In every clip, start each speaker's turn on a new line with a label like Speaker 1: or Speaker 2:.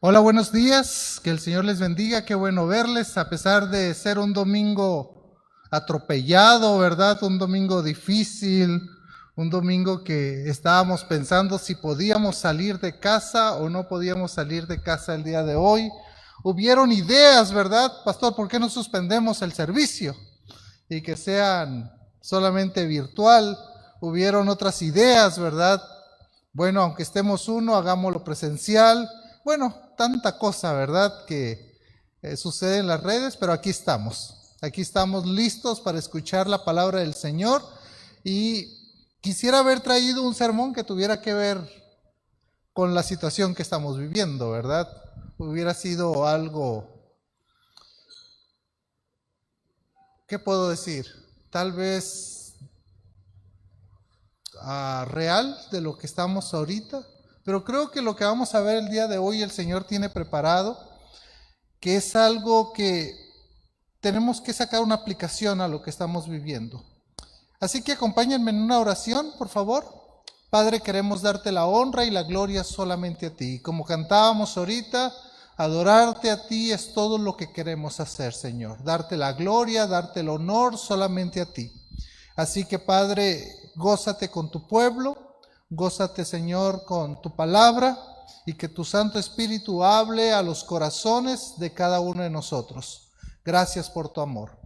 Speaker 1: Hola, buenos días, que el Señor les bendiga, qué bueno verles, a pesar de ser un domingo atropellado, ¿verdad? Un domingo difícil, un domingo que estábamos pensando si podíamos salir de casa o no podíamos salir de casa el día de hoy. Hubieron ideas, ¿verdad? Pastor, ¿por qué no suspendemos el servicio? Y que sean solamente virtual. Hubieron otras ideas, ¿verdad? Bueno, aunque estemos uno, hagámoslo presencial. Bueno, tanta cosa, ¿verdad?, que sucede en las redes, pero aquí estamos listos para escuchar la palabra del Señor. Y quisiera haber traído un sermón que tuviera que ver con la situación que estamos viviendo, ¿verdad? Hubiera sido algo, ¿qué puedo decir? Tal vez real de lo que estamos ahorita. Pero creo que lo que vamos a ver el día de hoy el Señor tiene preparado, que es algo que tenemos que sacar una aplicación a lo que estamos viviendo. Así que acompáñenme en una oración, por favor. Padre, queremos darte la honra y la gloria solamente a ti. Como cantábamos ahorita, adorarte a ti es todo lo que queremos hacer, Señor. Darte la gloria, darte el honor solamente a ti. Así que, Padre, gózate con tu pueblo. Gózate, Señor, con tu palabra y que tu Santo Espíritu hable a los corazones de cada uno de nosotros. Gracias por tu amor.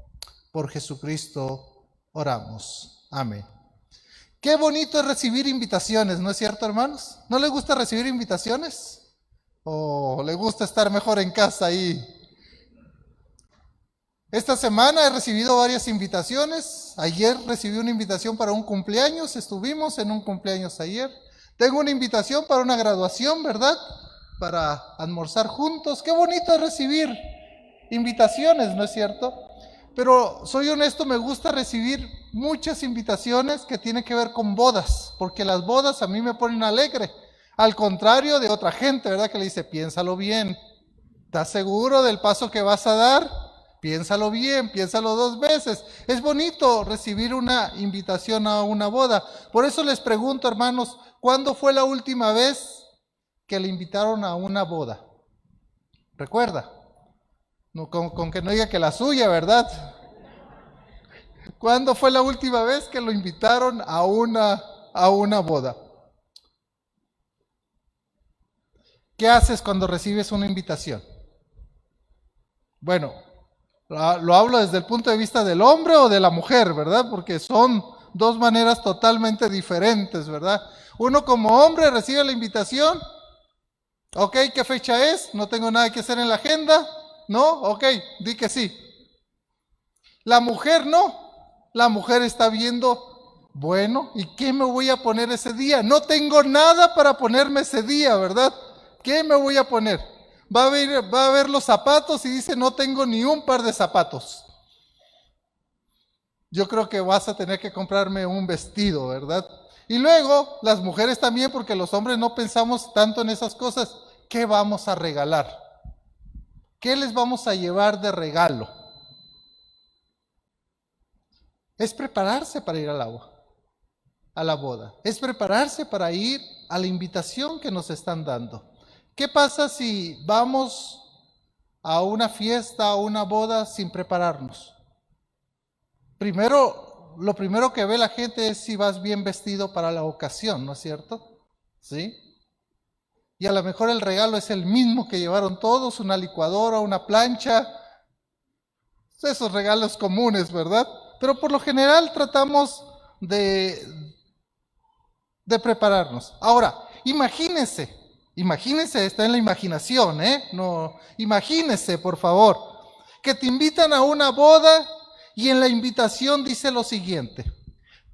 Speaker 1: Por Jesucristo oramos. Amén. Qué bonito es recibir invitaciones, ¿no es cierto, hermanos? ¿No les gusta recibir invitaciones? ¿O le gusta estar mejor en casa ahí? Esta semana he recibido varias invitaciones. Ayer recibí una invitación para un cumpleaños, estuvimos en un cumpleaños ayer. Tengo una invitación para una graduación, ¿verdad? Para almorzar juntos. Qué bonito es recibir invitaciones, ¿no es cierto? Pero soy honesto, me gusta recibir muchas invitaciones que tienen que ver con bodas, porque las bodas a mí me ponen alegre. Al contrario de otra gente, ¿verdad? Que le dice, piénsalo bien. ¿Estás seguro del paso que vas a dar? Piénsalo bien, piénsalo 2 veces. Es bonito recibir una invitación a una boda. Por eso les pregunto, hermanos, ¿cuándo fue la última vez que le invitaron a una boda? ¿Recuerda? No, con que no diga que la suya, ¿verdad? ¿Cuándo fue la última vez que lo invitaron a una boda? ¿Qué haces cuando recibes una invitación? Bueno, lo hablo desde el punto de vista del hombre o de la mujer, ¿verdad? Porque son dos maneras totalmente diferentes, ¿verdad? Uno como hombre recibe la invitación. Ok, ¿qué fecha es? No tengo nada que hacer en la agenda. ¿No? Ok, di que sí. La mujer no. La mujer está viendo, bueno, ¿y qué me voy a poner ese día? No tengo nada para ponerme ese día, ¿verdad? ¿Qué me voy a poner? Va a ver los zapatos y dice, no tengo ni un par de zapatos. Yo creo que vas a tener que comprarme un vestido, ¿verdad? Y luego, las mujeres también, porque los hombres no pensamos tanto en esas cosas. ¿Qué vamos a regalar? ¿Qué les vamos a llevar de regalo? Es prepararse para ir al agua, a la boda. Es prepararse para ir a la invitación que nos están dando. ¿Qué pasa si vamos a una fiesta, a una boda sin prepararnos? Primero, lo primero que ve la gente es si vas bien vestido para la ocasión, ¿no es cierto? ¿Sí? Y a lo mejor el regalo es el mismo que llevaron todos, una licuadora, una plancha, esos regalos comunes, ¿verdad? Pero por lo general tratamos de prepararnos. Ahora, imagínense, está en la imaginación, No, imagínense, por favor, que te invitan a una boda y en la invitación dice lo siguiente: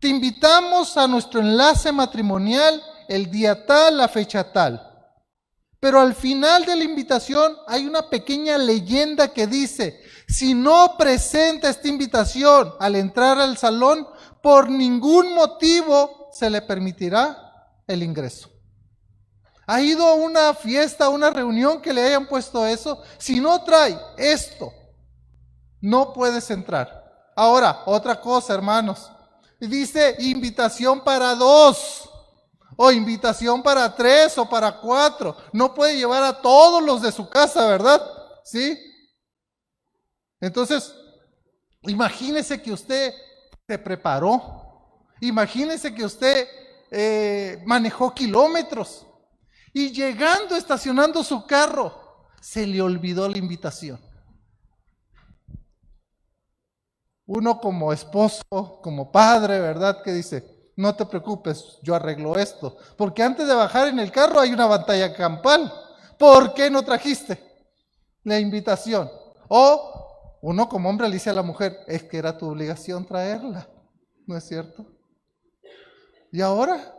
Speaker 1: te invitamos a nuestro enlace matrimonial el día tal, la fecha tal. Pero al final de la invitación hay una pequeña leyenda que dice, si no presenta esta invitación al entrar al salón, por ningún motivo se le permitirá el ingreso. ¿Ha ido a una fiesta, a una reunión que le hayan puesto eso? Si no trae esto, no puedes entrar. Ahora, otra cosa, hermanos. Dice invitación para 2. O invitación para 3 o para 4. No puede llevar a todos los de su casa, ¿verdad? ¿Sí? Entonces, imagínese que usted se preparó. Imagínese que usted manejó kilómetros. Y llegando, estacionando su carro, se le olvidó la invitación. Uno como esposo, como padre, ¿verdad? Que dice, no te preocupes, yo arreglo esto. Porque antes de bajar en el carro hay una batalla campal. ¿Por qué no trajiste la invitación? O uno como hombre le dice a la mujer, es que era tu obligación traerla, ¿no es cierto? Y ahora,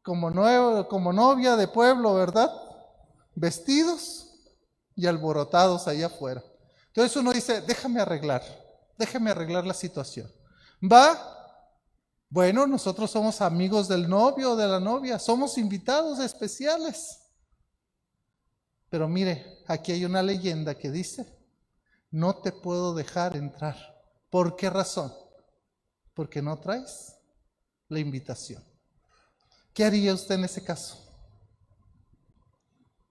Speaker 1: como novia de pueblo, ¿verdad? Vestidos y alborotados allá afuera. Entonces uno dice, déjame arreglar la situación. Va, bueno, nosotros somos amigos del novio o de la novia, somos invitados especiales. Pero mire, aquí hay una leyenda que dice, no te puedo dejar entrar. ¿Por qué razón? Porque no traes la invitación. ¿Qué haría usted en ese caso?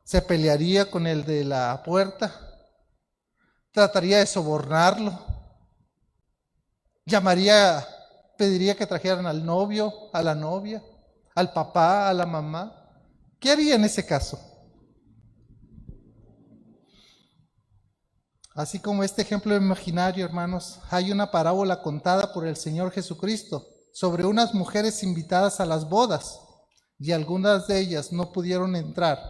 Speaker 1: ¿Se pelearía con el de la puerta? ¿Trataría de sobornarlo? ¿Pediría que trajeran al novio, a la novia, al papá, a la mamá? ¿Qué haría en ese caso? Así como este ejemplo imaginario, hermanos, hay una parábola contada por el Señor Jesucristo sobre unas mujeres invitadas a las bodas, y algunas de ellas no pudieron entrar,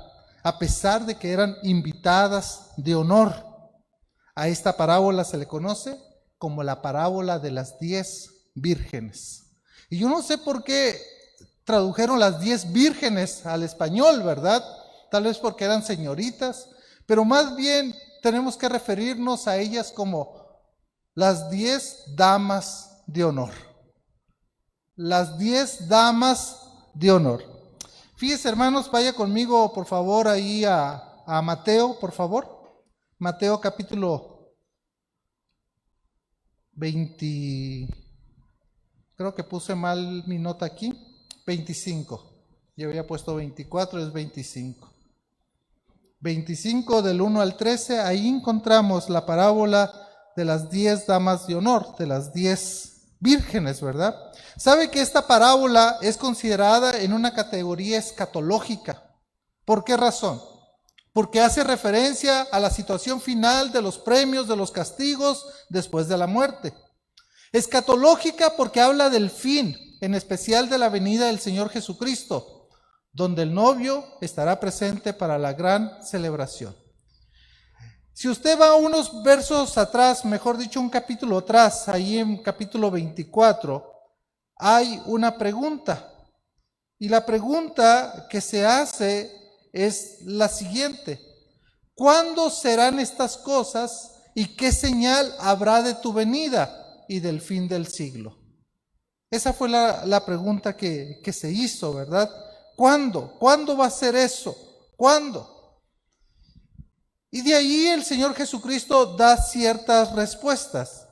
Speaker 1: a pesar de que eran invitadas de honor. A esta parábola se le conoce como la parábola de las 10 vírgenes. Y yo no sé por qué tradujeron las 10 vírgenes al español, ¿verdad? Tal vez porque eran señoritas, pero más bien tenemos que referirnos a ellas como las 10 damas de honor. Las 10 damas de honor. Fíjense, hermanos, vaya conmigo, por favor, ahí a Mateo, por favor. Mateo capítulo 20, creo que puse mal mi nota aquí, 25. Yo había puesto 24, es 25. 25 del 1 al 13, ahí encontramos la parábola de las 10 damas de honor, de las 10 vírgenes, ¿verdad? ¿Sabe que esta parábola es considerada en una categoría escatológica? ¿Por qué razón? Porque hace referencia a la situación final de los premios, de los castigos después de la muerte. Escatológica porque habla del fin, en especial de la venida del Señor Jesucristo, donde el novio estará presente para la gran celebración. Si usted va unos versos atrás, mejor dicho un capítulo atrás, ahí en capítulo 24, hay una pregunta. Y la pregunta que se hace es la siguiente: ¿cuándo serán estas cosas y qué señal habrá de tu venida y del fin del siglo? Esa fue la pregunta que se hizo, ¿verdad? ¿Cuándo? ¿Cuándo va a ser eso? ¿Cuándo? Y de ahí el Señor Jesucristo da ciertas respuestas.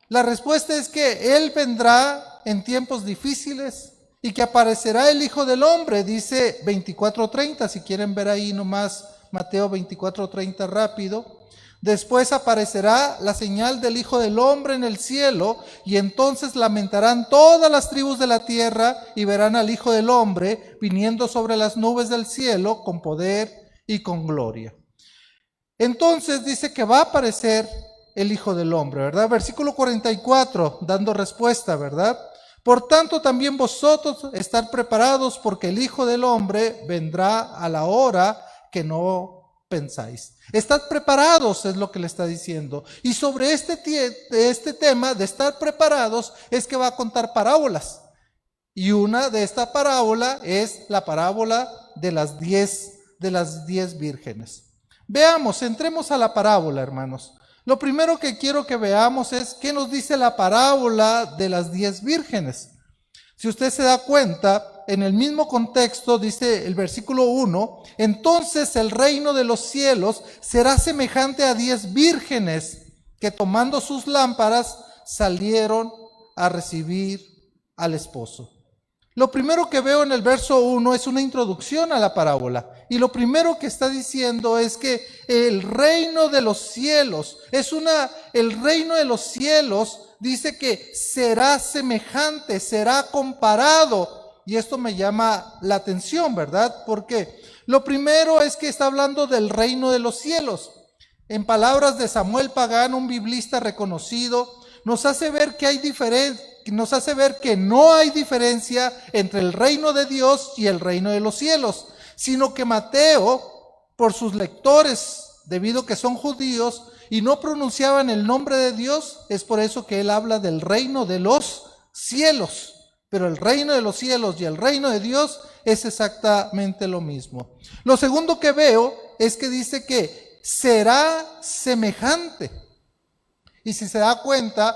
Speaker 1: La respuesta es que Él vendrá en tiempos difíciles y que aparecerá el Hijo del Hombre, dice 24:30, si quieren ver ahí nomás Mateo 24:30 rápido. Después aparecerá la señal del Hijo del Hombre en el cielo, y entonces lamentarán todas las tribus de la tierra y verán al Hijo del Hombre viniendo sobre las nubes del cielo con poder y con gloria. Entonces dice que va a aparecer el Hijo del Hombre, ¿verdad? Versículo 44, dando respuesta, ¿verdad? Por tanto, también vosotros estad preparados, porque el Hijo del Hombre vendrá a la hora que no pensáis. Estad preparados, es lo que le está diciendo. Y sobre este tema de estar preparados es que va a contar parábolas. Y una de esta parábola es la parábola de las 10 vírgenes. Veamos, entremos a la parábola, hermanos. Lo primero que quiero que veamos es qué nos dice la parábola de las 10 vírgenes. Si usted se da cuenta, en el mismo contexto dice el versículo 1, entonces el reino de los cielos será semejante a 10 vírgenes que tomando sus lámparas salieron a recibir al esposo. Lo primero que veo en el verso 1 es una introducción a la parábola. Y lo primero que está diciendo es que el reino de los cielos el reino de los cielos dice que será semejante, será comparado. Y esto me llama la atención, ¿verdad? Porque lo primero es que está hablando del reino de los cielos. En palabras de Samuel Pagán, un biblista reconocido, nos hace ver que no hay diferencia entre el reino de Dios y el reino de los cielos, sino que Mateo, por sus lectores, debido a que son judíos y no pronunciaban el nombre de Dios, es por eso que él habla del reino de los cielos. Pero el reino de los cielos y el reino de Dios es exactamente lo mismo. Lo segundo que veo es que dice que será semejante. Y si se da cuenta,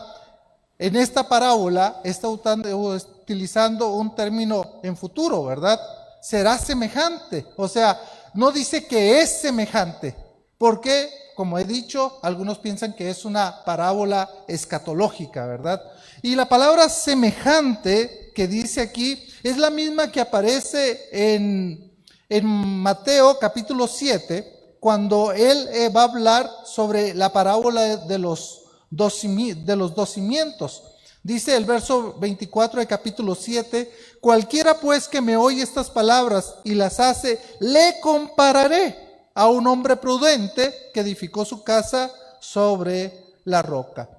Speaker 1: en esta parábola está utilizando un término en futuro, ¿verdad? Será semejante. O sea, no dice que es semejante. Porque, como he dicho, algunos piensan que es una parábola escatológica, ¿verdad? Y la palabra semejante que dice aquí es la misma que aparece en Mateo capítulo 7, cuando él va a hablar sobre la parábola de los dos cimientos. Dice el verso 24 de capítulo 7, cualquiera pues que me oye estas palabras y las hace, le compararé a un hombre prudente que edificó su casa sobre la roca.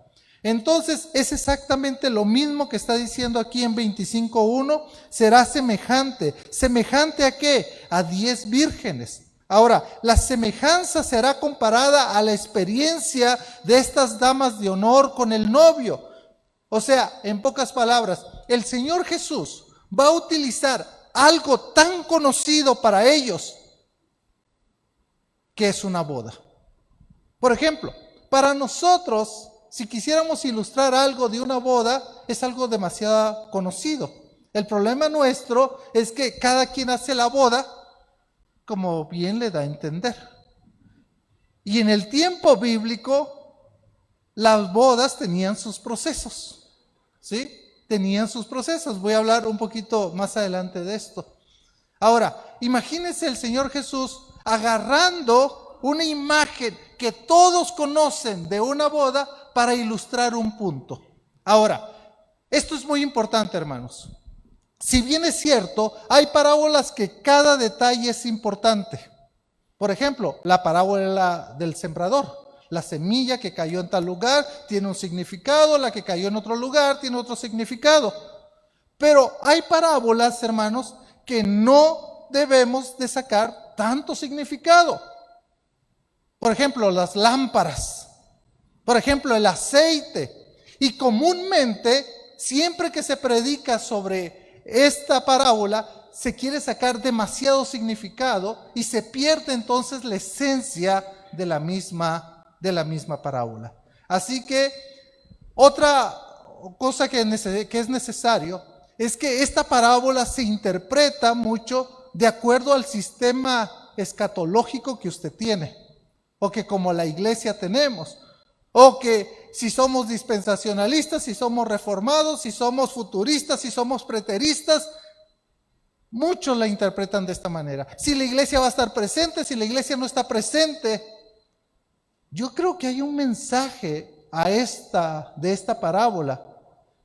Speaker 1: Entonces es exactamente lo mismo que está diciendo aquí en 25:1, será semejante. ¿Semejante a qué? A 10 vírgenes. Ahora, la semejanza será comparada a la experiencia de estas damas de honor con el novio. O sea, en pocas palabras, el Señor Jesús va a utilizar algo tan conocido para ellos, que es una boda. Por ejemplo, para nosotros, si quisiéramos ilustrar algo de una boda, es algo demasiado conocido. El problema nuestro es que cada quien hace la boda como bien le da a entender. Y en el tiempo bíblico, las bodas tenían sus procesos, ¿sí? Tenían sus procesos. Voy a hablar un poquito más adelante de esto. Ahora, imagínense el Señor Jesús agarrando una imagen que todos conocen de una boda para ilustrar un punto. Ahora, esto es muy importante, hermanos. Si bien es cierto, hay parábolas que cada detalle es importante. Por ejemplo, la parábola del sembrador. La semilla que cayó en tal lugar tiene un significado, la que cayó en otro lugar tiene otro significado. Pero hay parábolas, hermanos, que no debemos de sacar tanto significado. Por ejemplo, las lámparas. Por ejemplo, el aceite. Y comúnmente, siempre que se predica sobre esta parábola, se quiere sacar demasiado significado y se pierde entonces la esencia de la misma parábola. Así que otra cosa que es necesario es que esta parábola se interpreta mucho de acuerdo al sistema escatológico que usted tiene, o que como la iglesia tenemos, o que si somos dispensacionalistas, si somos reformados, si somos futuristas, si somos preteristas, muchos la interpretan de esta manera. Si la iglesia va a estar presente, si la iglesia no está presente. Yo creo que hay un mensaje de esta parábola,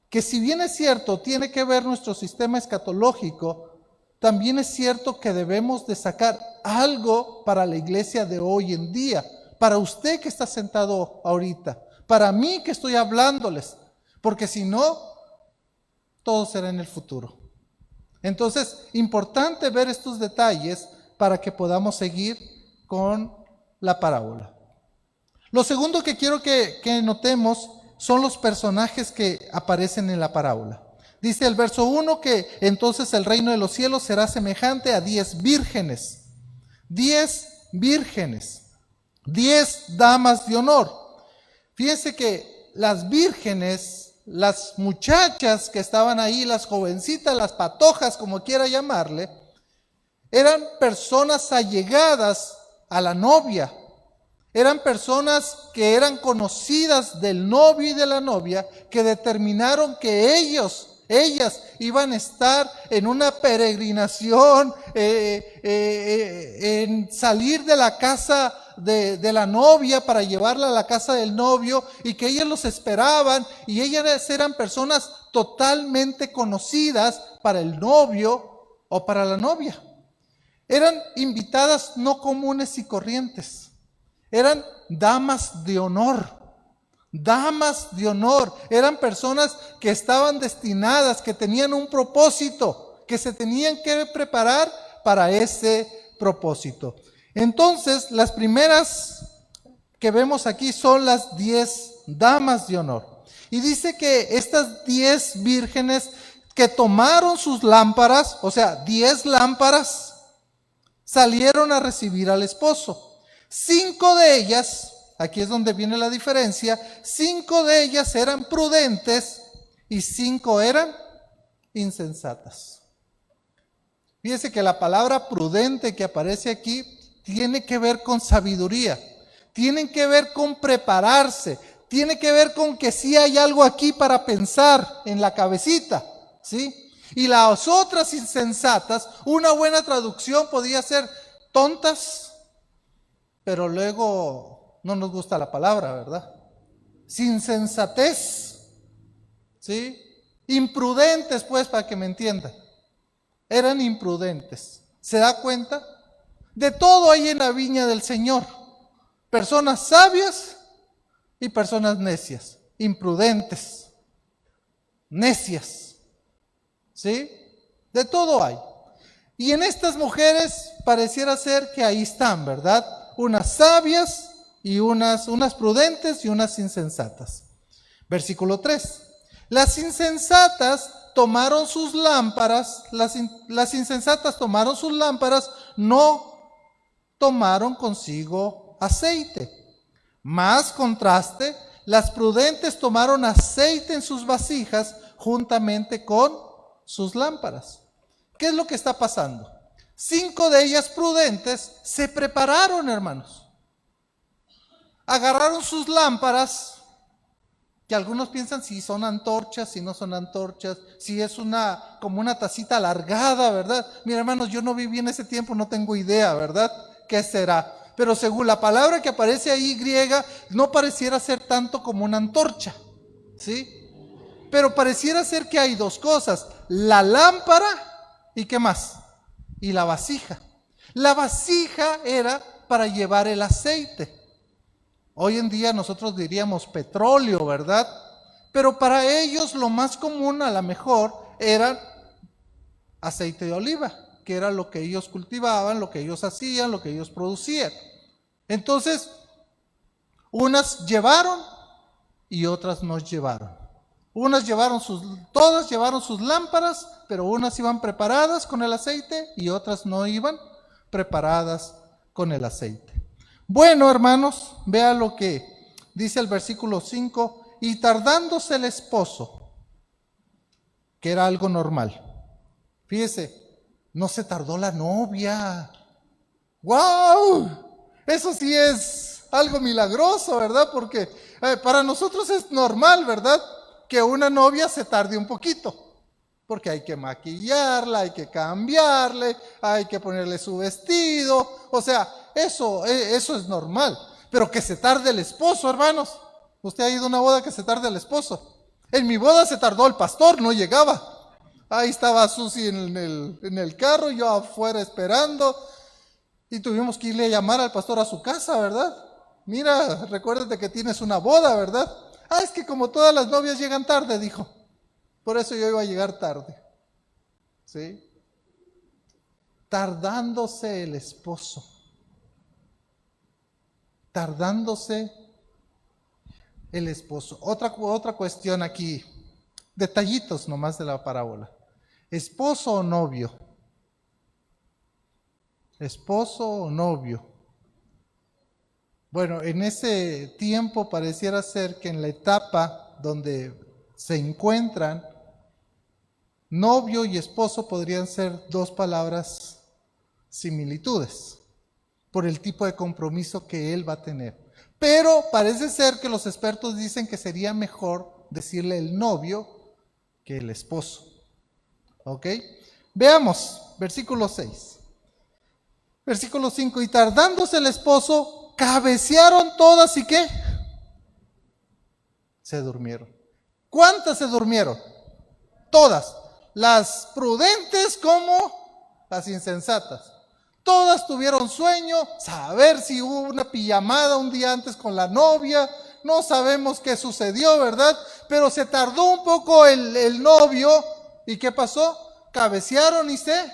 Speaker 1: que si bien es cierto, tiene que ver nuestro sistema escatológico, también es cierto que debemos de sacar algo para la iglesia de hoy en día. Para usted que está sentado ahorita, para mí que estoy hablándoles, porque si no, todo será en el futuro. Entonces, importante ver estos detalles para que podamos seguir con la parábola. Lo segundo que quiero que notemos son los personajes que aparecen en la parábola. Dice el verso 1 que entonces el reino de los cielos será semejante a 10 vírgenes. 10 vírgenes. 10 damas de honor. Fíjense que las vírgenes, las muchachas que estaban ahí, las jovencitas, las patojas, como quiera llamarle, eran personas allegadas a la novia. Eran personas que eran conocidas del novio y de la novia, que determinaron que ellos Ellas iban a estar en una peregrinación, en salir de la casa de la novia para llevarla a la casa del novio, y que ellas los esperaban, y ellas eran personas totalmente conocidas para el novio o para la novia. Eran invitadas no comunes y corrientes, eran damas de honor. Damas de honor, eran personas que estaban destinadas, que tenían un propósito, que se tenían que preparar para ese propósito. Entonces, las primeras que vemos aquí son las 10 damas de honor. Y dice que estas 10 vírgenes que tomaron sus lámparas, o sea, 10 lámparas, salieron a recibir al esposo. 5 de ellas, aquí es donde viene la diferencia, 5 de ellas eran prudentes y 5 eran insensatas. Fíjese que la palabra prudente que aparece aquí tiene que ver con sabiduría, tiene que ver con prepararse, tiene que ver con que sí hay algo aquí para pensar en la cabecita, ¿sí? Y las otras insensatas, una buena traducción podría ser tontas, pero luego no nos gusta la palabra, ¿verdad? Sin sensatez, ¿sí? Imprudentes, pues, para que me entiendan. Eran imprudentes. ¿Se da cuenta? De todo hay en la viña del Señor. Personas sabias y personas necias. Imprudentes, necias, ¿sí? De todo hay. Y en estas mujeres pareciera ser que ahí están, ¿verdad? Unas sabias y unas prudentes y unas insensatas. Versículo 3. Las insensatas tomaron sus lámparas, las insensatas tomaron sus lámparas, no tomaron consigo aceite. Más contraste, las prudentes tomaron aceite en sus vasijas juntamente con sus lámparas. ¿Qué es lo que está pasando? 5 de ellas prudentes se prepararon, hermanos. Agarraron sus lámparas, que algunos piensan si son antorchas, si no son antorchas, si es como una tacita alargada, ¿verdad? Mira, hermanos, yo no viví en ese tiempo, no tengo idea, ¿verdad? ¿Qué será? Pero según la palabra que aparece ahí griega, no pareciera ser tanto como una antorcha, ¿sí? Pero pareciera ser que hay dos cosas, la lámpara y ¿qué más? Y la vasija. La vasija era para llevar el aceite. Hoy en día nosotros diríamos petróleo, ¿verdad? Pero para ellos lo más común a lo mejor era aceite de oliva, que era lo que ellos cultivaban, lo que ellos hacían, lo que ellos producían. Entonces, unas llevaron y otras no llevaron. Todas llevaron sus lámparas, pero unas iban preparadas con el aceite y otras no iban preparadas con el aceite. Bueno, hermanos, vea lo que dice el versículo 5, y tardándose el esposo, que era algo normal. Fíjese, no se tardó la novia. ¡Wow! Eso sí es algo milagroso, ¿verdad? Porque para nosotros es normal, ¿verdad? Que una novia se tarde un poquito, porque hay que maquillarla, hay que cambiarle, hay que ponerle su vestido, o sea, eso es normal. Pero que se tarde el esposo, hermanos. ¿Usted ha ido a una boda que se tarde el esposo? En mi boda se tardó el pastor, no llegaba. Ahí estaba Susi en el carro, yo afuera esperando, y tuvimos que irle a llamar al pastor a su casa, ¿verdad? Mira, recuérdate que tienes una boda, ¿verdad? Es que como todas las novias llegan tarde, dijo. Por eso yo iba a llegar tarde. ¿Sí? Tardándose el esposo. Tardándose el esposo. Otra cuestión aquí. Detallitos nomás de la parábola. ¿Esposo o novio? ¿Esposo o novio? Bueno, en ese tiempo pareciera ser que en la etapa donde se encuentran, novio y esposo podrían ser dos palabras similitudes por el tipo de compromiso que él va a tener. Pero parece ser que los expertos dicen que sería mejor decirle el novio que el esposo. ¿Ok? Veamos, versículo 6. Versículo 5. Y tardándose el esposo, cabecearon todas y ¿qué? Se durmieron. ¿Cuántas se durmieron? Todas. Las prudentes como las insensatas. Todas tuvieron sueño, saber si hubo una pijamada un día antes con la novia, no sabemos qué sucedió, ¿verdad? Pero se tardó un poco el novio, ¿y qué pasó? Cabecearon y se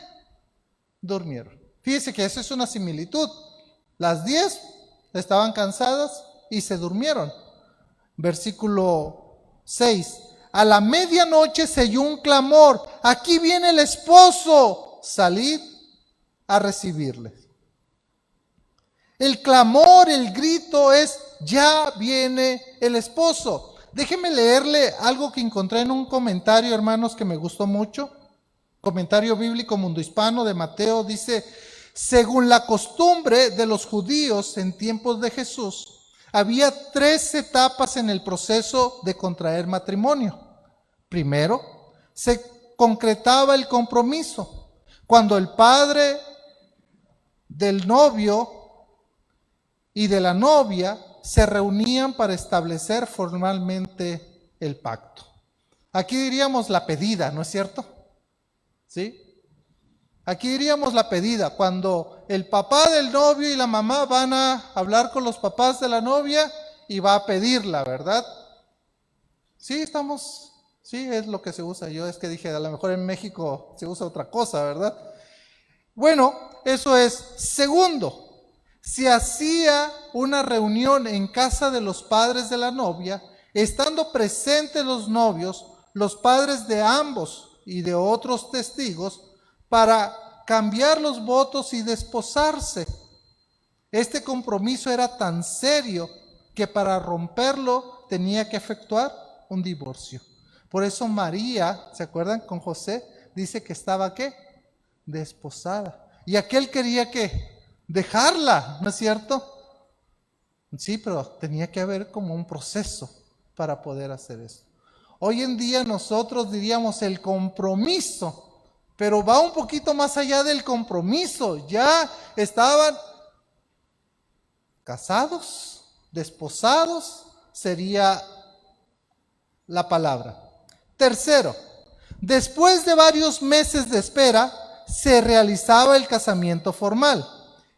Speaker 1: durmieron. Fíjese que eso es una similitud. Las 10 estaban cansadas y se durmieron. Versículo 6. A la medianoche se oyó un clamor, aquí viene el esposo, salid a recibirles. El clamor, el grito es, ya viene el esposo. Déjenme leerle algo que encontré en un comentario, hermanos, que me gustó mucho. Comentario bíblico Mundo Hispano de Mateo, dice, según la costumbre de los judíos en tiempos de Jesús, había 3 etapas en el proceso de contraer matrimonio. Primero, se concretaba el compromiso, cuando el padre del novio y de la novia se reunían para establecer formalmente el pacto. Aquí diríamos la pedida, ¿no es cierto? ¿Sí? Aquí diríamos la pedida, cuando el papá del novio y la mamá van a hablar con los papás de la novia y va a pedirla, ¿verdad? Sí, estamos, sí, es lo que se usa. Yo es que dije, a lo mejor en México se usa otra cosa, ¿verdad? Bueno, eso es. Segundo, se hacía una reunión en casa de los padres de la novia, estando presentes los novios, los padres de ambos y de otros testigos, para cambiar los votos y desposarse. Este compromiso era tan serio que para romperlo tenía que efectuar un divorcio. Por eso María, ¿se acuerdan con José? Dice que estaba ¿qué? Desposada. Y aquel quería ¿qué? Dejarla, ¿no es cierto? Sí, pero tenía que haber como un proceso para poder hacer eso. Hoy en día nosotros diríamos el compromiso, pero va un poquito más allá del compromiso. Ya estaban casados, desposados, sería la palabra. Tercero, después de varios meses de espera, se realizaba el casamiento formal.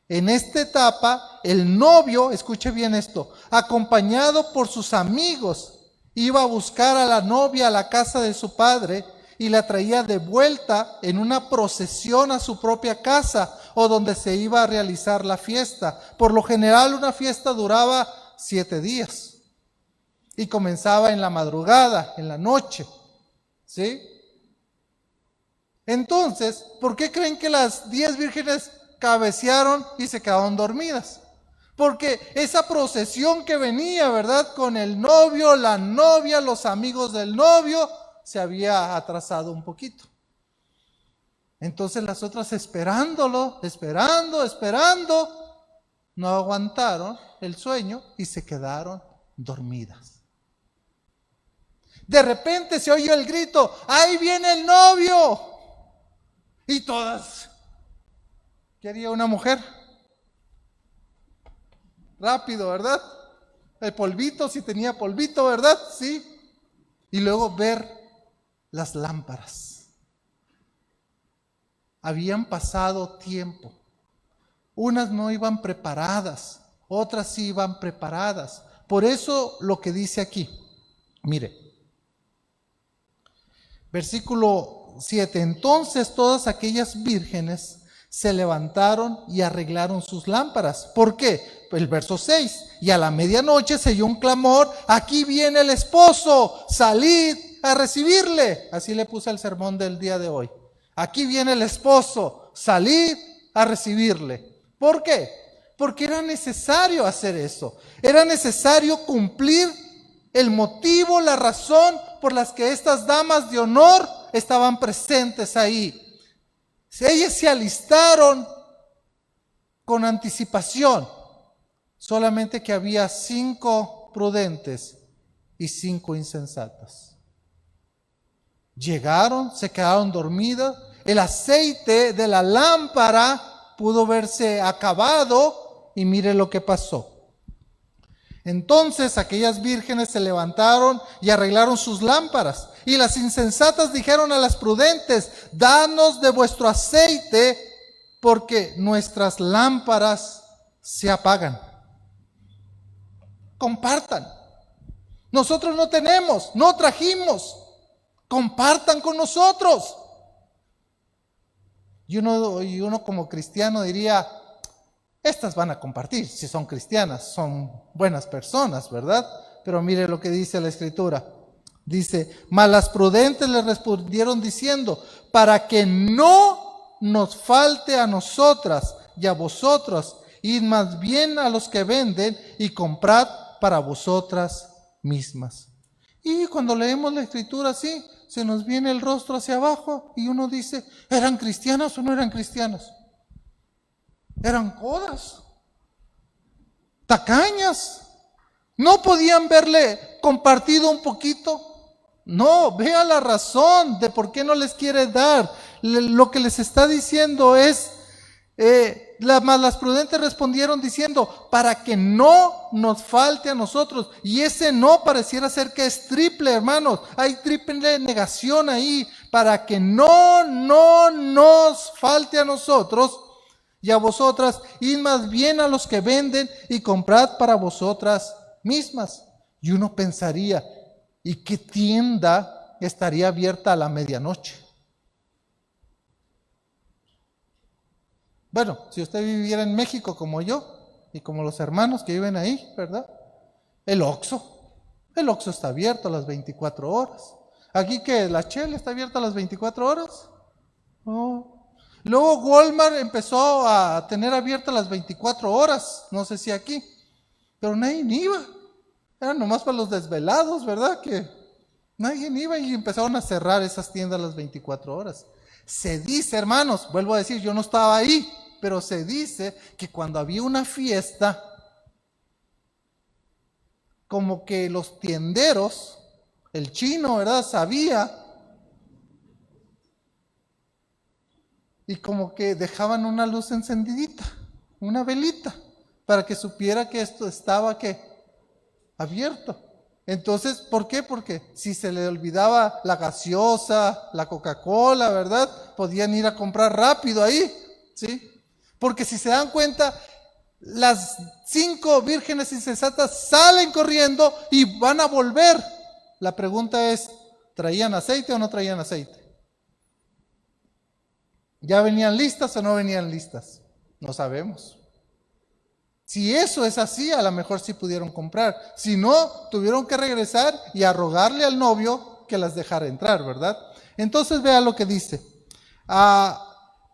Speaker 1: En esta etapa, el novio, escuche bien esto, acompañado por sus amigos, iba a buscar a la novia a la casa de su padre y la traía de vuelta en una procesión a su propia casa o donde se iba a realizar la fiesta. Por lo general, una fiesta duraba 7 días y comenzaba en la madrugada, en la noche, ¿sí? Entonces, ¿por qué creen que las 10 vírgenes cabecearon y se quedaron dormidas? Porque esa procesión que venía, ¿verdad? Con el novio, la novia, los amigos del novio, se había atrasado un poquito. Entonces las otras esperando, no aguantaron el sueño y se quedaron dormidas. De repente se oyó el grito, ¡ahí viene el novio! Y todas, ¿qué haría una mujer? Rápido, ¿verdad? El polvito, si tenía polvito, ¿verdad? Sí. Y luego ver las lámparas. Habían pasado tiempo. Unas no iban preparadas, otras sí iban preparadas. Por eso lo que dice aquí, mire, versículo 7, entonces todas aquellas vírgenes se levantaron y arreglaron sus lámparas. ¿Por qué? El verso 6, y a la medianoche se oyó un clamor, aquí viene el esposo, salid a recibirle. Así le puse el sermón del día de hoy. Aquí viene el esposo, salid a recibirle. ¿Por qué? Porque era necesario hacer eso. Era necesario cumplir el motivo, la razón por las que estas damas de honor estaban presentes ahí. Ellas se alistaron con anticipación, solamente que había 5 prudentes y 5 insensatas. Llegaron, se quedaron dormidas. El aceite de la lámpara pudo verse acabado y mire lo que pasó. Entonces aquellas vírgenes se levantaron y arreglaron sus lámparas. Y las insensatas dijeron a las prudentes: danos de vuestro aceite, porque nuestras lámparas se apagan. Compartan. Nosotros no tenemos, no trajimos. Compartan con nosotros. Y uno como cristiano diría: estas van a compartir, si son cristianas, son buenas personas, ¿verdad? Pero mire lo que dice la Escritura. Dice: mas las prudentes le respondieron diciendo: para que no nos falte a nosotras y a vosotras, id más bien a los que venden y comprad para vosotras mismas. Y cuando leemos la Escritura así, se nos viene el rostro hacia abajo y uno dice: ¿eran cristianas o no eran cristianas? Eran codas, tacañas. ¿No podían verle compartido un poquito? No, vea la razón de por qué no les quiere dar. Lo que les está diciendo es, mas las prudentes respondieron diciendo: para que no nos falte a nosotros. Y ese no pareciera ser que es triple, hermanos. Hay triple negación ahí. Para que no nos falte a nosotros y a vosotras, id más bien a los que venden y comprad para vosotras mismas. Y uno pensaría: ¿y qué tienda estaría abierta a la medianoche? Bueno, si usted viviera en México como yo y como los hermanos que viven ahí, ¿verdad? El Oxxo está abierto a las 24 horas. Aquí que la Shell está abierta a las 24 horas. No. Luego Walmart empezó a tener abiertas las 24 horas, no sé si aquí, pero nadie iba. Era nomás para los desvelados, ¿verdad? Que nadie iba y empezaron a cerrar esas tiendas las 24 horas. Se dice, hermanos, vuelvo a decir, yo no estaba ahí, pero se dice que cuando había una fiesta, como que los tienderos, el chino, ¿verdad? Sabía. Y como que dejaban una luz encendidita, una velita, para que supiera que esto estaba ¿qué? Abierto. Entonces, ¿por qué? Porque si se le olvidaba la gaseosa, la Coca-Cola, ¿verdad? Podían ir a comprar rápido ahí, ¿sí? Porque si se dan cuenta, las 5 vírgenes insensatas salen corriendo y van a volver. La pregunta es: ¿traían aceite o no traían aceite? ¿Ya venían listas o no venían listas? No sabemos. Si eso es así, a lo mejor sí pudieron comprar. Si no, tuvieron que regresar y a rogarle al novio que las dejara entrar, ¿verdad? Entonces vea lo que dice.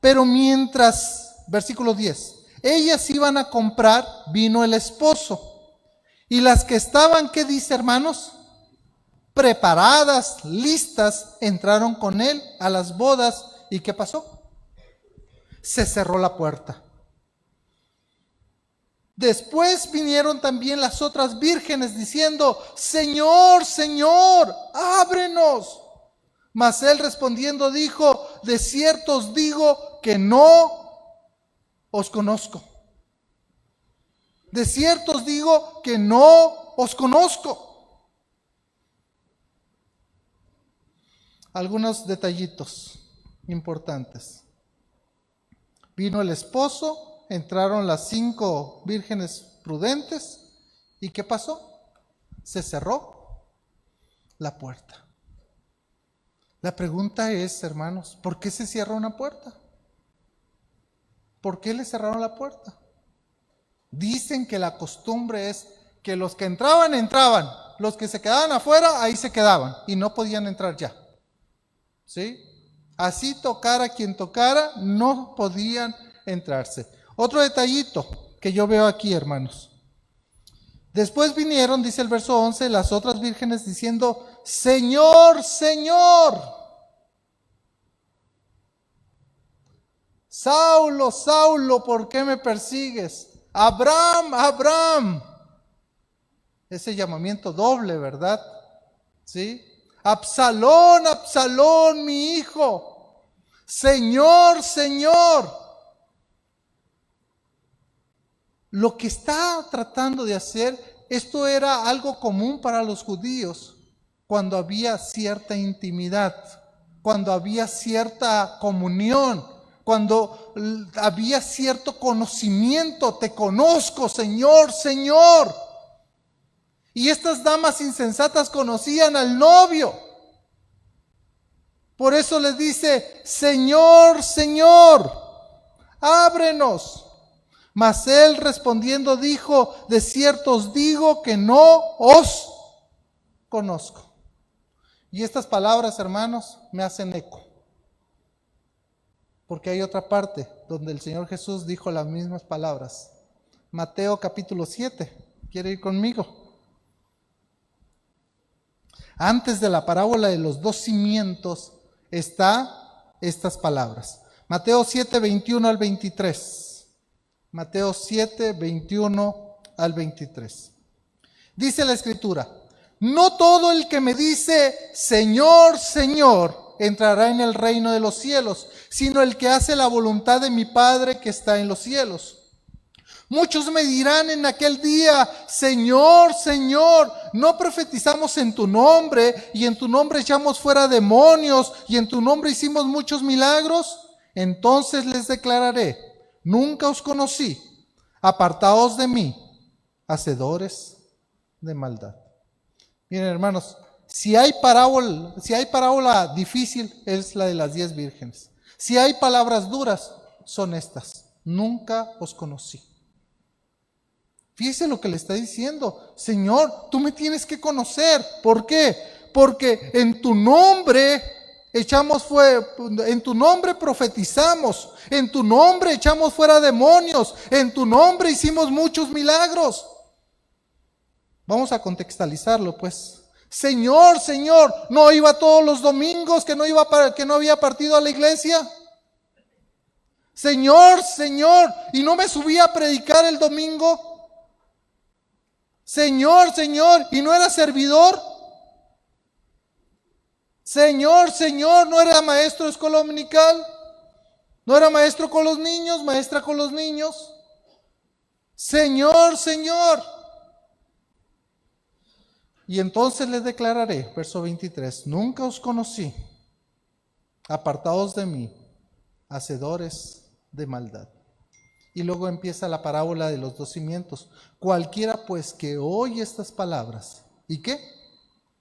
Speaker 1: Pero mientras, versículo 10, ellas iban a comprar, vino el esposo. Y las que estaban, ¿qué dice, hermanos? Preparadas, listas, entraron con él a las bodas. ¿Y qué pasó? Se cerró la puerta. Después vinieron también las otras vírgenes diciendo: Señor, Señor, ábrenos. Mas él respondiendo dijo: de cierto os digo que no os conozco. De cierto os digo que no os conozco. Algunos detallitos importantes. Vino el esposo, entraron las 5 vírgenes prudentes. ¿Y qué pasó? Se cerró la puerta. La pregunta es, hermanos, ¿por qué se cierra una puerta? ¿Por qué le cerraron la puerta? Dicen que la costumbre es que los que entraban, entraban. Los que se quedaban afuera, ahí se quedaban y no podían entrar ya. ¿Sí? Así tocara quien tocara, no podían entrarse. Otro detallito que yo veo aquí, hermanos. Después vinieron, dice el verso 11, las otras vírgenes diciendo: Señor, Señor. Saulo, Saulo, ¿por qué me persigues? Abraham, Abraham. Ese llamamiento doble, ¿verdad? ¿Sí? Absalón, Absalón, mi hijo. Señor, Señor. Lo que está tratando de hacer, esto era algo común para los judíos cuando había cierta intimidad, cuando había cierta comunión, cuando había cierto conocimiento. Te conozco, Señor, Señor. Y estas damas insensatas conocían al novio. Por eso les dice, Señor, Señor, ábrenos. Mas él respondiendo dijo, de cierto os digo que no os conozco. Y estas palabras, hermanos, me hacen eco. Porque hay otra parte donde el Señor Jesús dijo las mismas palabras. Mateo capítulo 7. ¿Quiere ir conmigo? Antes de la parábola de los dos cimientos está estas palabras. Mateo 7, 21 al 23. Mateo 7, 21 al 23. Dice la Escritura, no todo el que me dice, Señor, Señor, entrará en el reino de los cielos, sino el que hace la voluntad de mi Padre que está en los cielos. Muchos me dirán en aquel día, Señor, Señor, ¿no profetizamos en tu nombre y en tu nombre echamos fuera demonios y en tu nombre hicimos muchos milagros? Entonces les declararé, nunca os conocí, apartaos de mí, hacedores de maldad. Miren, hermanos, si hay parábola difícil, es la de las 10 vírgenes. Si hay palabras duras, son estas, nunca os conocí. Fíjese lo que le está diciendo. Señor, tú me tienes que conocer. ¿Por qué? Porque en tu nombre en tu nombre profetizamos, en tu nombre echamos fuera demonios, en tu nombre hicimos muchos milagros. Vamos a contextualizarlo, pues. Señor, Señor, ¿no iba todos los domingos que no había partido a la iglesia? Señor, Señor, ¿y no me subí a predicar el domingo? Señor, Señor, ¿y no era servidor? Señor, Señor, ¿no era maestro de escuela dominical? ¿No era maestro con los niños, maestra con los niños? Señor, Señor. Y entonces les declararé, verso 23, nunca os conocí, apartaos de mí, hacedores de maldad. Y luego empieza la parábola de los dos cimientos. Cualquiera pues que oye estas palabras, ¿y qué?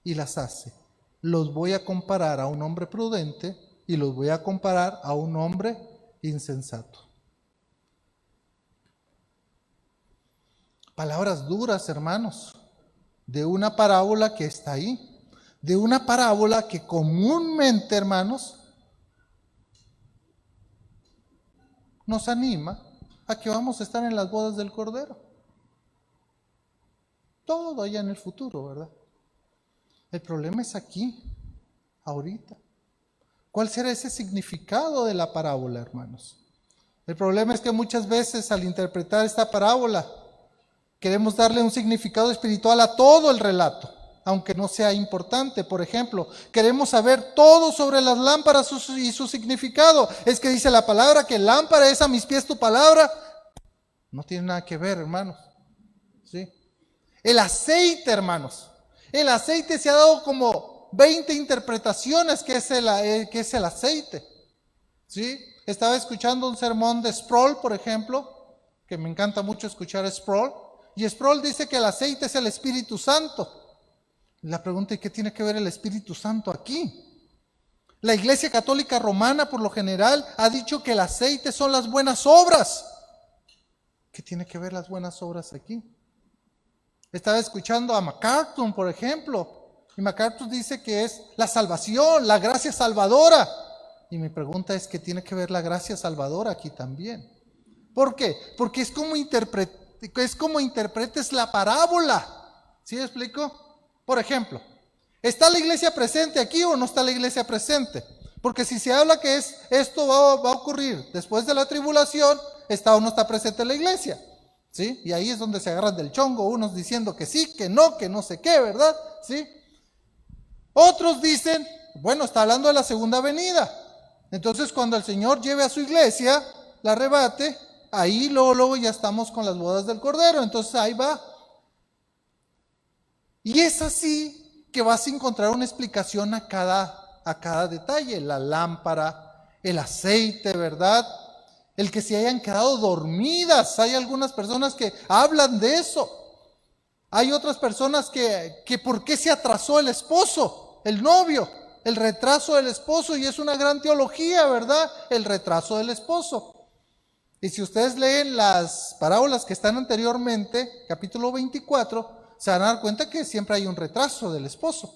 Speaker 1: Y las hace. Los voy a comparar a un hombre prudente y los voy a comparar a un hombre insensato. Palabras duras, hermanos, de una parábola que está ahí. De una parábola que comúnmente, hermanos, nos anima a que vamos a estar en las bodas del Cordero. Todo allá en el futuro, ¿verdad? El problema es aquí, ahorita. ¿Cuál será ese significado de la parábola, hermanos? El problema es que muchas veces al interpretar esta parábola queremos darle un significado espiritual a todo el relato, aunque no sea importante. Por ejemplo, queremos saber todo sobre las lámparas y su significado. Es que dice la palabra que lámpara es a mis pies tu palabra. No tiene nada que ver, hermanos. ¿Sí? El aceite, hermanos. El aceite se ha dado como 20 interpretaciones que es el aceite. ¿Sí? Estaba escuchando un sermón de Sproul, por ejemplo, que me encanta mucho escuchar a Sproul. Y Sproul dice que el aceite es el Espíritu Santo. La pregunta es, ¿qué tiene que ver el Espíritu Santo aquí? La Iglesia Católica Romana, por lo general, ha dicho que el aceite son las buenas obras. ¿Qué tiene que ver las buenas obras aquí? Estaba escuchando a MacArthur, por ejemplo, y MacArthur dice que es la salvación, la gracia salvadora. Y mi pregunta es, ¿qué tiene que ver la gracia salvadora aquí también? ¿Por qué? Porque es como interpretes la parábola. ¿Sí me explico? Por ejemplo, ¿está la iglesia presente aquí o no está la iglesia presente? Porque si se habla que esto va a ocurrir después de la tribulación, ¿está o no está presente la iglesia? ¿Sí? Y ahí es donde se agarran del chongo, unos diciendo que sí, que no sé qué, ¿verdad? ¿Sí? Otros dicen, bueno, está hablando de la segunda venida. Entonces, cuando el Señor lleve a su iglesia, la arrebate, ahí luego ya estamos con las bodas del Cordero. Entonces, ahí va. Y es así que vas a encontrar una explicación a cada detalle. La lámpara, el aceite, ¿verdad? El que se hayan quedado dormidas. Hay algunas personas que hablan de eso. Hay otras personas que ¿por qué se atrasó el esposo, el novio? El retraso del esposo, y es una gran teología, ¿verdad? El retraso del esposo. Y si ustedes leen las parábolas que están anteriormente, capítulo 24, se van a dar cuenta que siempre hay un retraso del esposo.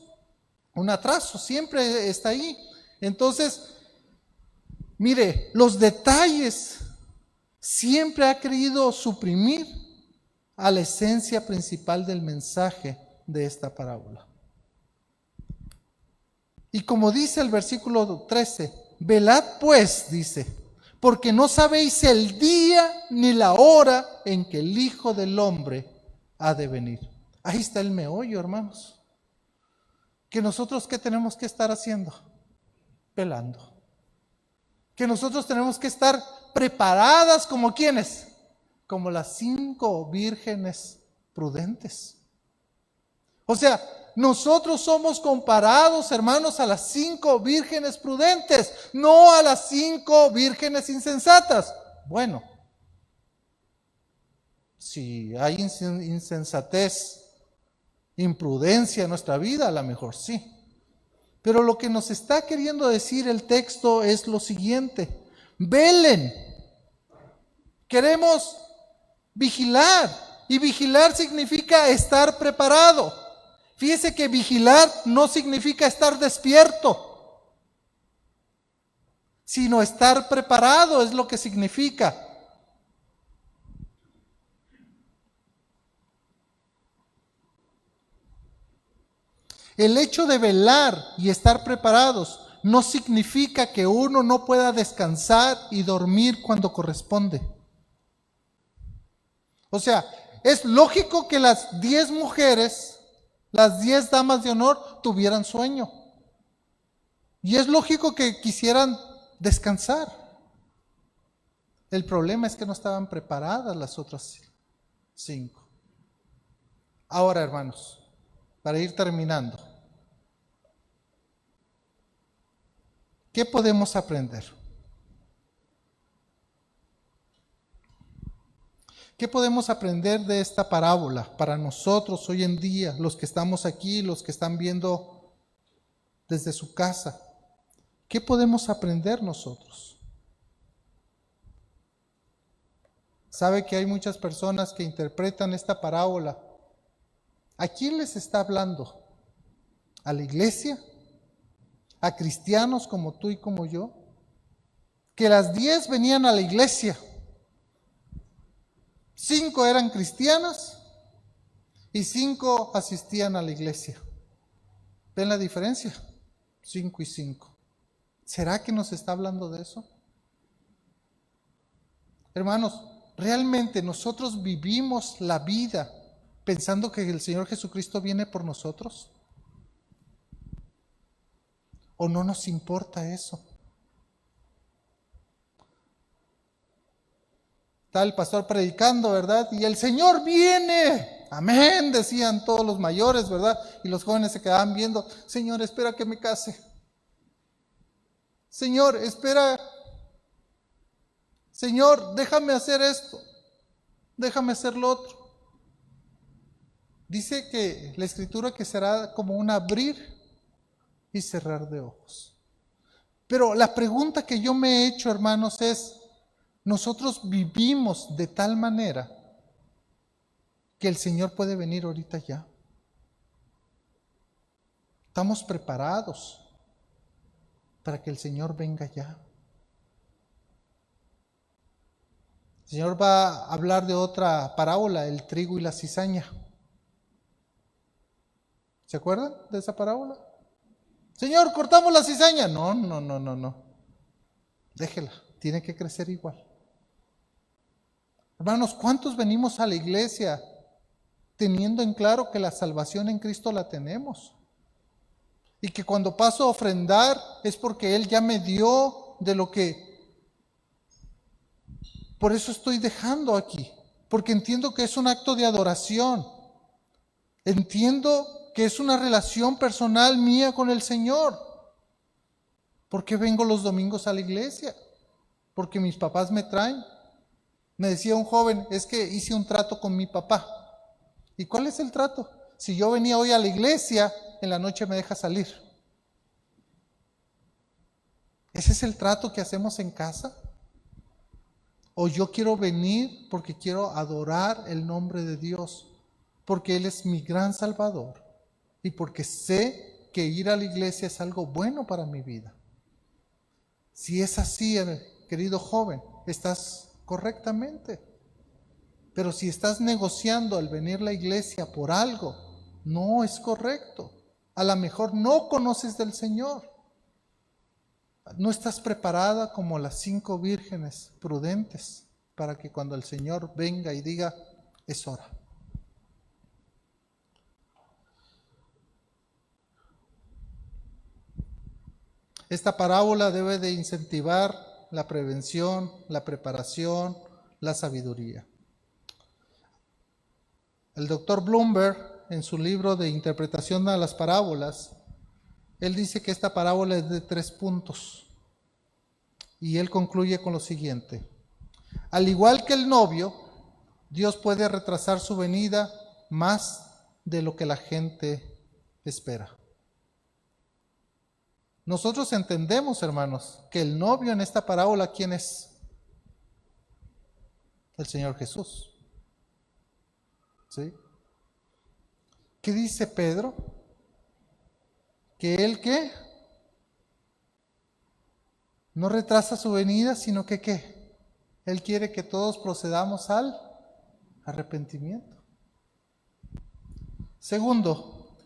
Speaker 1: Un atraso, siempre está ahí. Entonces, mire, los detalles siempre ha querido suprimir a la esencia principal del mensaje de esta parábola. Y como dice el versículo 13, velad pues, dice, porque no sabéis el día ni la hora en que el Hijo del Hombre ha de venir. Ahí está el meollo, hermanos. Que nosotros, ¿qué tenemos que estar haciendo? Velando. Que nosotros tenemos que estar preparadas como ¿quiénes? Como las 5 vírgenes prudentes. O sea, nosotros somos comparados, hermanos, a las 5 vírgenes prudentes, no a las 5 vírgenes insensatas. Bueno, si hay insensatez, imprudencia en nuestra vida, a lo mejor sí. Pero lo que nos está queriendo decir el texto es lo siguiente: velen. Queremos vigilar, y vigilar significa estar preparado. Fíjese que vigilar no significa estar despierto, sino estar preparado es lo que significa. El hecho de velar y estar preparados no significa que uno no pueda descansar y dormir cuando corresponde. O sea, es lógico que las 10 mujeres, las 10 damas de honor, tuvieran sueño. Y es lógico que quisieran descansar. El problema es que no estaban preparadas las otras 5. Ahora, hermanos, para ir terminando, ¿qué podemos aprender? ¿Qué podemos aprender de esta parábola para nosotros hoy en día, los que estamos aquí, los que están viendo desde su casa? ¿Qué podemos aprender nosotros? Sabe que hay muchas personas que interpretan esta parábola. ¿A quién les está hablando? ¿A la iglesia? ¿A cristianos como tú y como yo? Que las 10 venían a la iglesia. 5 eran cristianas y 5 asistían a la iglesia. ¿Ven la diferencia? 5 y 5. ¿Será que nos está hablando de eso? Hermanos, ¿realmente nosotros vivimos la vida pensando que el Señor Jesucristo viene por nosotros? ¿O no nos importa eso? Está el pastor predicando, ¿verdad? Y el Señor viene. Amén, decían todos los mayores, ¿verdad? Y los jóvenes se quedaban viendo. Señor, espera que me case. Señor, espera. Señor, déjame hacer esto. Déjame hacer lo otro. Dice que la Escritura que será como un abrir y cerrar de ojos. Pero la pregunta que yo me he hecho, hermanos, es: nosotros vivimos de tal manera que el Señor puede venir ahorita ya. Estamos preparados para que el Señor venga ya. El Señor va a hablar de otra parábola, el trigo y la cizaña. ¿Se acuerdan de esa parábola? Señor, cortamos la cizaña. No. Déjela, tiene que crecer igual. Hermanos, ¿cuántos venimos a la iglesia teniendo en claro que la salvación en Cristo la tenemos? Y que cuando paso a ofrendar es porque Él ya me dio de lo que... Por eso estoy dejando aquí. Porque entiendo que es un acto de adoración. Entiendo que es una relación personal mía con el Señor. ¿Por qué vengo los domingos a la iglesia? Porque mis papás me traen. Me decía un joven, es que hice un trato con mi papá. ¿Y cuál es el trato? Si yo venía hoy a la iglesia, en la noche me deja salir. ¿Ese es el trato que hacemos en casa? ¿O yo quiero venir porque quiero adorar el nombre de Dios? Porque Él es mi gran Salvador. Y porque sé que ir a la iglesia es algo bueno para mi vida. Si es así, querido joven, estás correctamente. Pero si estás negociando al venir a la iglesia por algo, no es correcto. A lo mejor no conoces del Señor. No estás preparada como las 5 vírgenes prudentes para que cuando el Señor venga y diga, es hora. Esta parábola debe de incentivar la prevención, la preparación, la sabiduría. El doctor Bloomberg, en su libro de interpretación a las parábolas, él dice que esta parábola es de 3 puntos. Y él concluye con lo siguiente. Al igual que el novio, Dios puede retrasar su venida más de lo que la gente espera. Nosotros entendemos, hermanos, que el novio en esta parábola, ¿quién es? El Señor Jesús. ¿Sí? ¿Qué dice Pedro? Que Él, ¿qué? No retrasa su venida, sino que, ¿qué? Él quiere que todos procedamos al arrepentimiento. Segundo,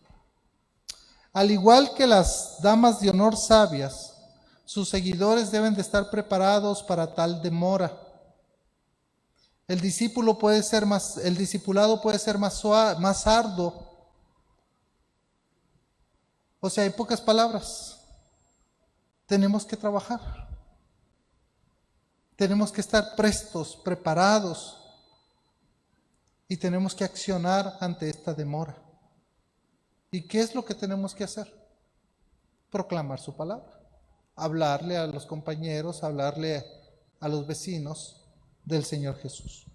Speaker 1: al igual que las damas de honor sabias, sus seguidores deben de estar preparados para tal demora. El discipulado puede ser más arduo. O sea, en pocas palabras, tenemos que trabajar. Tenemos que estar prestos, preparados, y tenemos que accionar ante esta demora. ¿Y qué es lo que tenemos que hacer? Proclamar su palabra, hablarle a los compañeros, hablarle a los vecinos del Señor Jesús.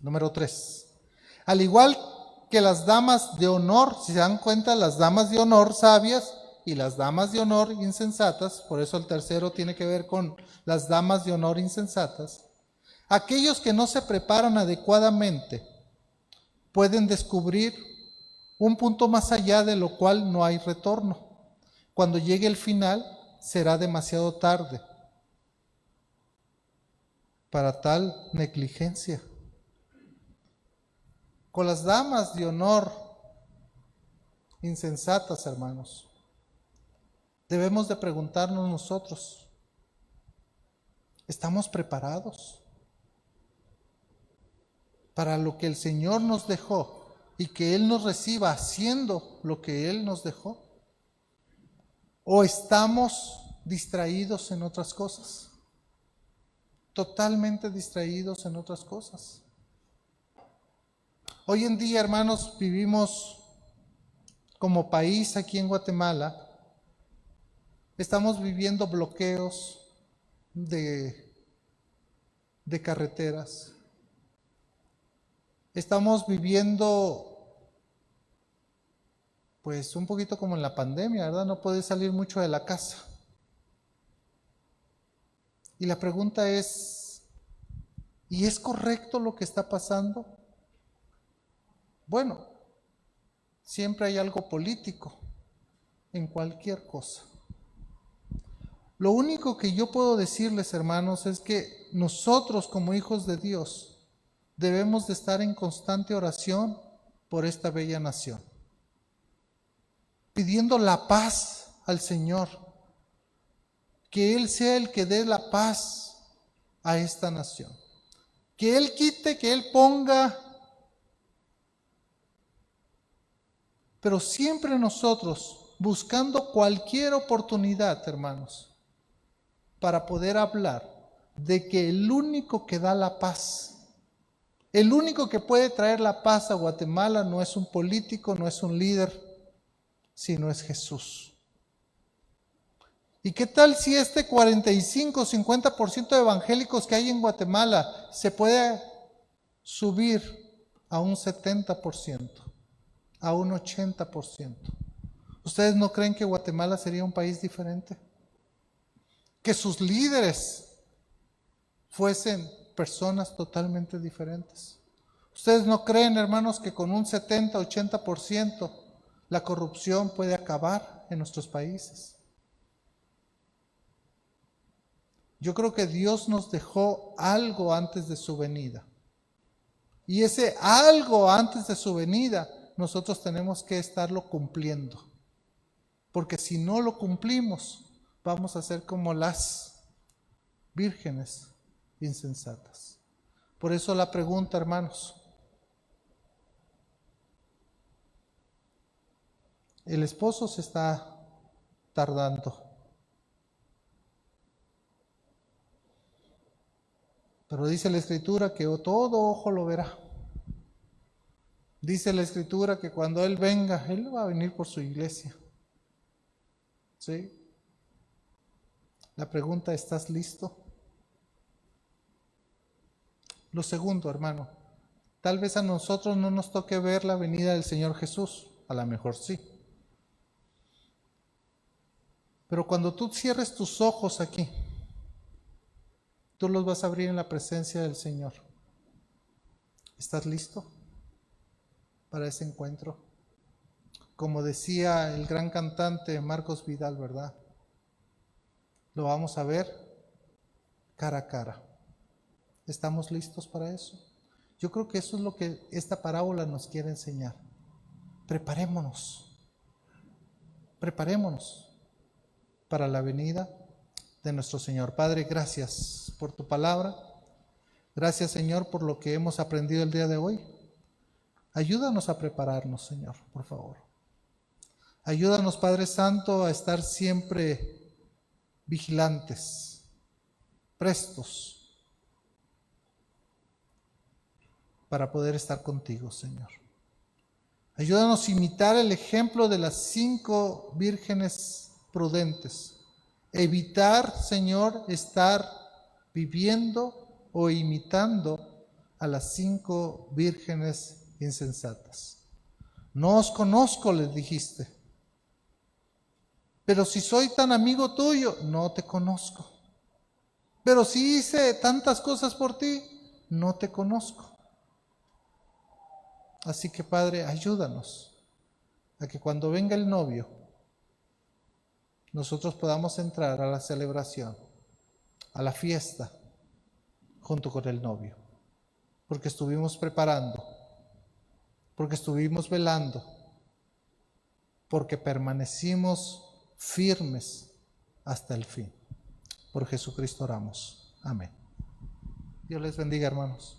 Speaker 1: Número 3. Al igual que las damas de honor, si se dan cuenta, las damas de honor sabias y las damas de honor insensatas, por eso el tercero tiene que ver con las damas de honor insensatas, aquellos que no se preparan adecuadamente pueden descubrir un punto más allá de lo cual no hay retorno. Cuando llegue el final, será demasiado tarde para tal negligencia. Con las damas de honor insensatas, hermanos, debemos de preguntarnos nosotros, ¿estamos preparados para lo que el Señor nos dejó y que Él nos reciba haciendo lo que Él nos dejó? ¿O estamos distraídos en otras cosas? Totalmente distraídos en otras cosas. Hoy en día, hermanos, vivimos como país aquí en Guatemala, estamos viviendo bloqueos de carreteras. Estamos viviendo, pues, un poquito como en la pandemia, ¿verdad? No puedes salir mucho de la casa. Y la pregunta es, ¿y es correcto lo que está pasando? Bueno, siempre hay algo político en cualquier cosa. Lo único que yo puedo decirles, hermanos, es que nosotros como hijos de Dios debemos de estar en constante oración por esta bella nación, pidiendo la paz al Señor, que Él sea el que dé la paz a esta nación, que Él quite, que Él ponga. Pero siempre nosotros buscando cualquier oportunidad, hermanos, para poder hablar de que el único que da la paz, el único que puede traer la paz a Guatemala no es un político, no es un líder, sino es Jesús. ¿Y qué tal si este 45, 50% de evangélicos que hay en Guatemala se puede subir a un 70%, a un 80%? ¿Ustedes no creen que Guatemala sería un país diferente? Que sus líderes fuesen personas totalmente diferentes. ¿Ustedes no creen, hermanos, que con un 70, 80% la corrupción puede acabar en nuestros países? Yo creo que Dios nos dejó algo antes de su venida. Y ese algo antes de su venida, nosotros tenemos que estarlo cumpliendo. Porque si no lo cumplimos, vamos a ser como las vírgenes insensatas. Por eso la pregunta, hermanos, el esposo se está tardando. Pero dice la Escritura que todo ojo lo verá. Dice la Escritura que cuando Él venga, Él va a venir por su iglesia. ¿Sí? La pregunta, ¿estás listo? Lo segundo, hermano, tal vez a nosotros no nos toque ver la venida del Señor Jesús. A lo mejor sí. Pero cuando tú cierres tus ojos aquí, tú los vas a abrir en la presencia del Señor. ¿Estás listo para ese encuentro? Como decía el gran cantante Marcos Vidal, ¿verdad? Lo vamos a ver cara a cara. ¿Estamos listos para eso? Yo creo que eso es lo que esta parábola nos quiere enseñar. Preparémonos para la venida de nuestro Señor. Padre, gracias por tu palabra. Gracias, Señor, por lo que hemos aprendido el día de hoy. Ayúdanos a prepararnos, Señor, por favor. Ayúdanos, Padre Santo, a estar siempre vigilantes, prestos, para poder estar contigo, Señor. Ayúdanos a imitar el ejemplo de las 5 vírgenes prudentes. Evitar, Señor, estar viviendo o imitando a las 5 vírgenes insensatas. No os conozco, les dijiste. Pero si soy tan amigo tuyo, no te conozco. Pero si hice tantas cosas por ti, no te conozco. Así que, Padre, ayúdanos a que cuando venga el novio, nosotros podamos entrar a la celebración, a la fiesta, junto con el novio. Porque estuvimos preparando, porque estuvimos velando, porque permanecimos firmes hasta el fin. Por Jesucristo oramos. Amén. Dios les bendiga, hermanos.